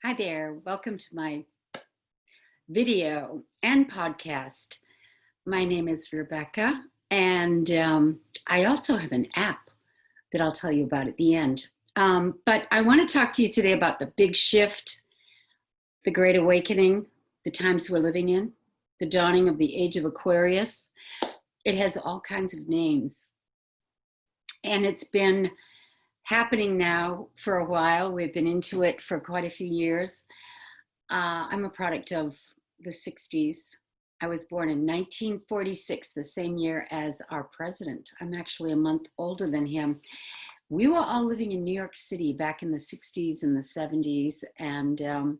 Hi there. Welcome to my video and podcast. My name is Rebecca, and I also have an app that I'll tell you about at the end. But I want to talk to you today about the big shift, the Great Awakening, the times we're living in, the dawning of the age of Aquarius. It has all kinds of names, and it's been happening now for a while. We've been into it for quite a few years. I'm a product of the 60s. I was born in 1946, the same year as our president. I'm actually a month older than him. We were all living in New York City back in the 60s and the 70s and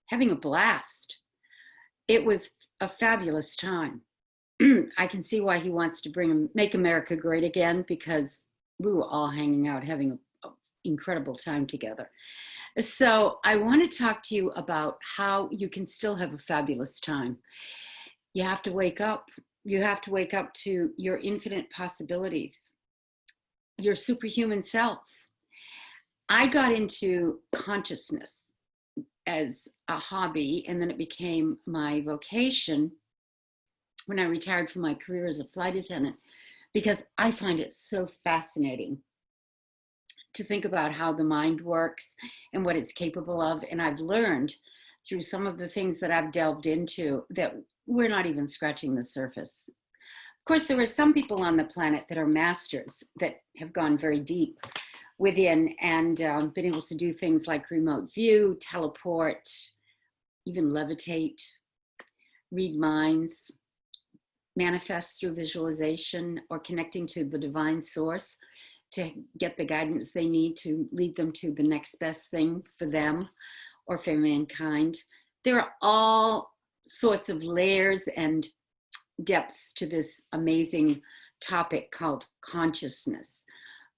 having a blast. It was a fabulous time. I can see why he wants to make America great again, because we were all hanging out, having an incredible time together. So I want to talk to you about how you can still have a fabulous time. You have to wake up. You have to wake up to your infinite possibilities, your superhuman self. I got into consciousness as a hobby, and then it became my vocation when I retired from my career as a flight attendant, because I find it so fascinating to think about how the mind works and what it's capable of. And I've learned through some of the things that I've delved into that we're not even scratching the surface. Of course, there are some people on the planet that are masters that have gone very deep within and been able to do things like remote view, teleport, even levitate, read minds, manifest through visualization, or connecting to the divine source to get the guidance they need to lead them to the next best thing for them or for mankind. There are all sorts of layers and depths to this amazing topic called consciousness.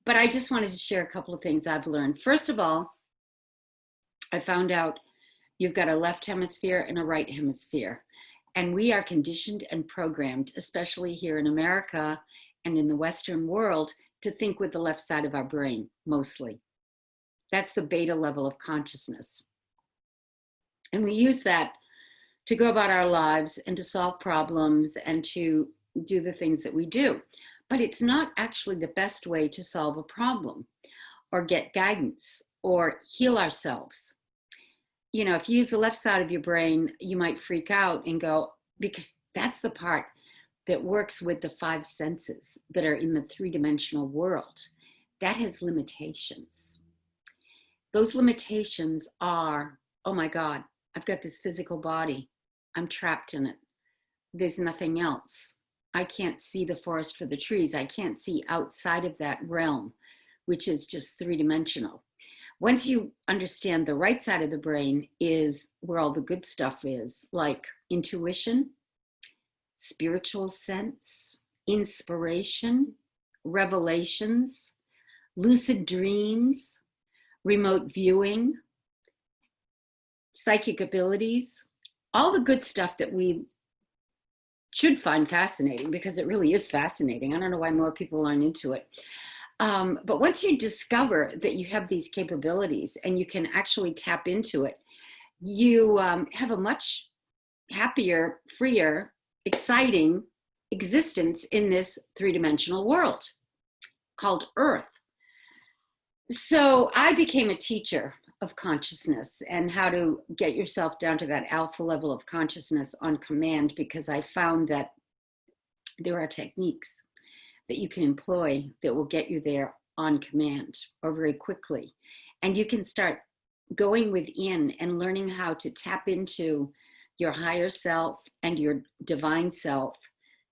But I just wanted to share a couple of things I've learned. First of all, I found out you've got a left hemisphere and a right hemisphere. And we are conditioned and programmed, especially here in America and in the Western world, to think with the left side of our brain, mostly. That's the beta level of consciousness. And we use that to go about our lives and to solve problems and to do the things that we do. But it's not actually the best way to solve a problem or get guidance or heal ourselves. You know, if you use the left side of your brain, you might freak out and go, because that's the part that works with the five senses that are in the three-dimensional world. That has limitations. Those limitations are, oh my God, I've got this physical body. I'm trapped in it. There's nothing else. I can't see the forest for the trees. I can't see outside of that realm, which is just three-dimensional. Once you understand the right side of the brain is where all the good stuff is, like intuition, spiritual sense, inspiration, revelations, lucid dreams, remote viewing, psychic abilities, all the good stuff that we should find fascinating, because it really is fascinating. I don't know why more people aren't into it. But once you discover that you have these capabilities and you can actually tap into it, you have a much happier, freer, exciting existence in this three-dimensional world called Earth. So I became a teacher of consciousness and how to get yourself down to that alpha level of consciousness on command, because I found that there are techniques that you can employ that will get you there on command or very quickly. And you can start going within and learning how to tap into your higher self and your divine self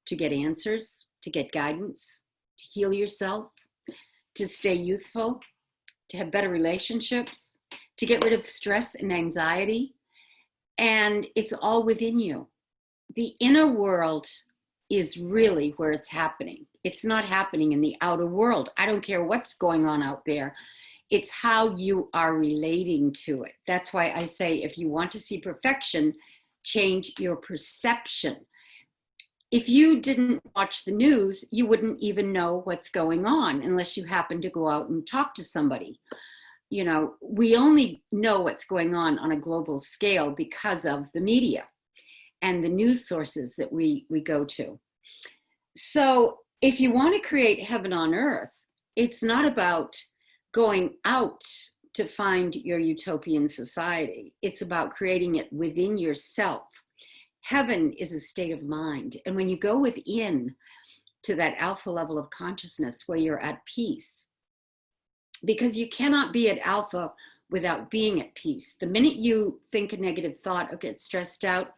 to get answers, to get guidance, to heal yourself, to stay youthful, to have better relationships, to get rid of stress and anxiety. And it's all within you. The inner world is really where it's happening. It's not happening in the outer world. I don't care what's going on out there. It's how you are relating to it. That's why I say, if you want to see perfection, change your perception. If you didn't watch the news, you wouldn't even know what's going on unless you happen to go out and talk to somebody. we only know what's going on a global scale because of the media and the news sources that we go to. So if you want to create heaven on earth, it's not about going out to find your utopian society. It's about creating it within yourself. Heaven is a state of mind. And when you go within to that alpha level of consciousness where you're at peace, because you cannot be at alpha without being at peace. The minute you think a negative thought or get stressed out,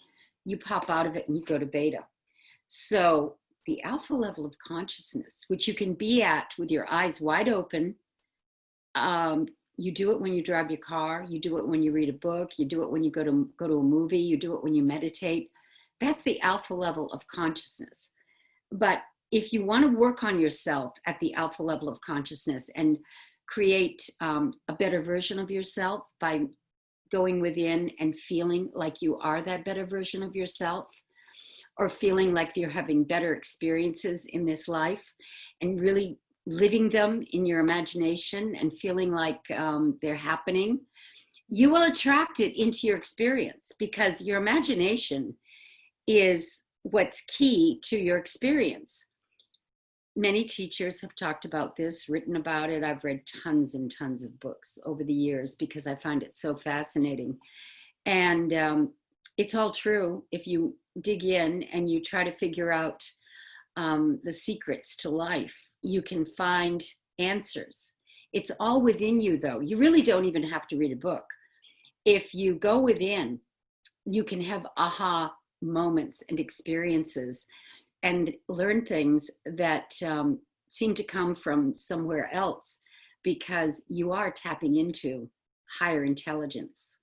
you pop out of it and you go to beta. So the alpha level of consciousness, which you can be at with your eyes wide open, you do it when you drive your car, you do it when you read a book, you do it when you go to a movie, you do it when you meditate. That's the alpha level of consciousness. But if you want to work on yourself at the alpha level of consciousness and create a better version of yourself by going within and feeling like you are that better version of yourself, or feeling like you're having better experiences in this life and really living them in your imagination and feeling like they're happening, you will attract it into your experience, because your imagination is what's key to your experience. Many teachers have talked about this, written about it. I've read tons and tons of books over the years because I find it so fascinating. And it's all true if you dig in and you try to figure out the secrets to life. You can find answers. It's all within you, though. You really don't even have to read a book. If you go within, you can have aha moments and experiences and learn things that seem to come from somewhere else, because you are tapping into higher intelligence.